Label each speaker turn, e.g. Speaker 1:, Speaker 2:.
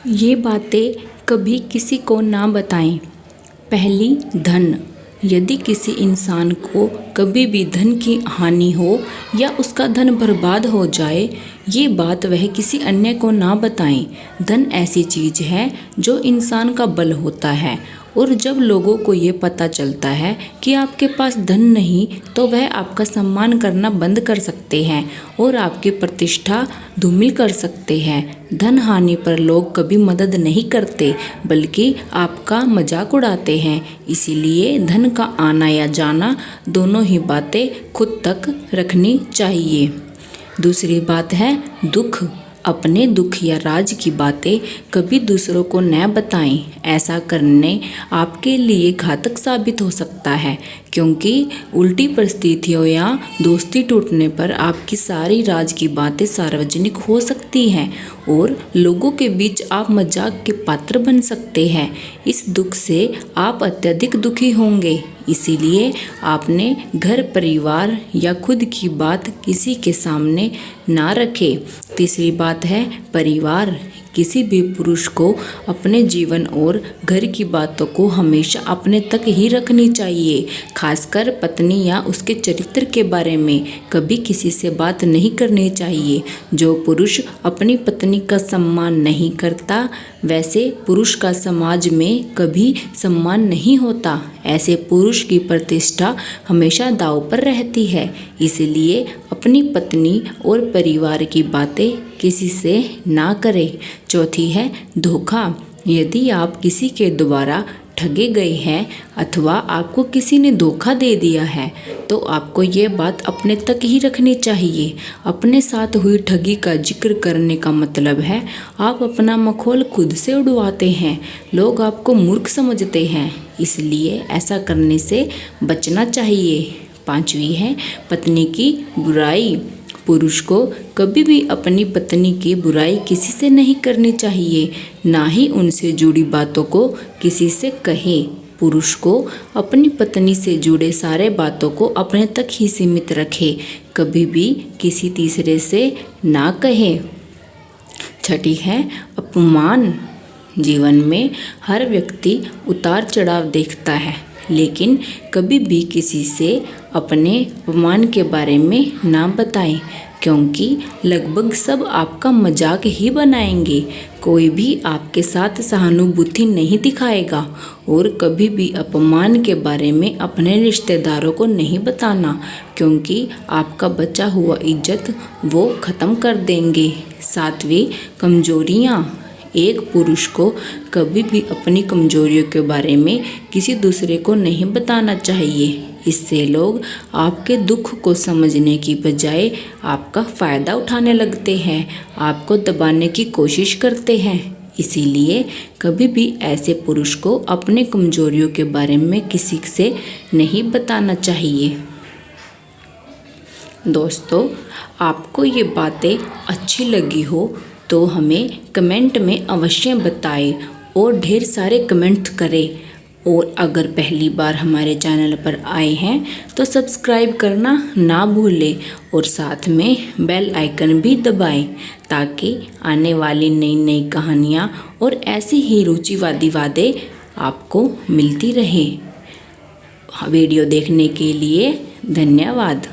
Speaker 1: ये बातें कभी किसी को ना बताएं। पहली, धन। यदि किसी इंसान को कभी भी धन की हानि हो या उसका धन बर्बाद हो जाए, ये बात वह किसी अन्य को ना बताएं। धन ऐसी चीज़ है जो इंसान का बल होता है, और जब लोगों को ये पता चलता है कि आपके पास धन नहीं, तो वह आपका सम्मान करना बंद कर सकते हैं और आपकी प्रतिष्ठा धूमिल कर सकते हैं। धन हानि पर लोग कभी मदद नहीं करते, बल्कि आपका मजाक उड़ाते हैं। इसीलिए धन का आना या जाना दोनों ही बातें खुद तक रखनी चाहिए। दूसरी बात है दुख। अपने दुख या राज की बातें कभी दूसरों को न बताएं। ऐसा करने आपके लिए घातक साबित हो सकता है, क्योंकि उल्टी परिस्थितियों या दोस्ती टूटने पर आपकी सारी राज की बातें सार्वजनिक हो सकती हैं और लोगों के बीच आप मजाक के पात्र बन सकते हैं। इस दुख से आप अत्यधिक दुखी होंगे, इसीलिए आपने घर परिवार या खुद की बात किसी के सामने ना रखें। तीसरी बात है परिवार। किसी भी पुरुष को अपने जीवन और घर की बातों को हमेशा अपने तक ही रखनी चाहिए। खासकर पत्नी या उसके चरित्र के बारे में कभी किसी से बात नहीं करनी चाहिए। जो पुरुष अपनी पत्नी का सम्मान नहीं करता, वैसे पुरुष का समाज में कभी सम्मान नहीं होता। ऐसे पुरुष की प्रतिष्ठा हमेशा दांव पर रहती है। इसलिए अपनी पत्नी और परिवार की बातें किसी से ना करें। चौथी है धोखा। यदि आप किसी के द्वारा ठगे गए हैं अथवा आपको किसी ने धोखा दे दिया है, तो आपको ये बात अपने तक ही रखनी चाहिए। अपने साथ हुई ठगी का जिक्र करने का मतलब है आप अपना मखौल खुद से उड़वाते हैं। लोग आपको मूर्ख समझते हैं, इसलिए ऐसा करने से बचना चाहिए। पांचवी है पत्नी की बुराई। पुरुष को कभी भी अपनी पत्नी की बुराई किसी से नहीं करनी चाहिए, ना ही उनसे जुड़ी बातों को किसी से कहे। पुरुष को अपनी पत्नी से जुड़े सारे बातों को अपने तक ही सीमित रखे, कभी भी किसी तीसरे से ना कहे। छठी है अपमान। जीवन में हर व्यक्ति उतार चढ़ाव देखता है, लेकिन कभी भी किसी से अपने अपमान के बारे में ना बताएं, क्योंकि लगभग सब आपका मजाक ही बनाएंगे। कोई भी आपके साथ सहानुभूति नहीं दिखाएगा, और कभी भी अपमान के बारे में अपने रिश्तेदारों को नहीं बताना, क्योंकि आपका बचा हुआ इज्जत वो ख़त्म कर देंगे। सातवीं कमजोरियाँ। एक पुरुष को कभी भी अपनी कमजोरियों के बारे में किसी दूसरे को नहीं बताना चाहिए। इससे लोग आपके दुख को समझने की बजाय आपका फ़ायदा उठाने लगते हैं, आपको दबाने की कोशिश करते हैं। इसीलिए कभी भी ऐसे पुरुष को अपने कमजोरियों के बारे में किसी से नहीं बताना चाहिए। दोस्तों, आपको ये बातें अच्छी लगी हो तो हमें कमेंट में अवश्य बताएं और ढेर सारे कमेंट करें। और अगर पहली बार हमारे चैनल पर आए हैं तो सब्सक्राइब करना ना भूलें और साथ में बेल आइकन भी दबाएं, ताकि आने वाली नई नई कहानियाँ और ऐसी ही रुचिवादी बातें आपको मिलती रहें। वीडियो देखने के लिए धन्यवाद।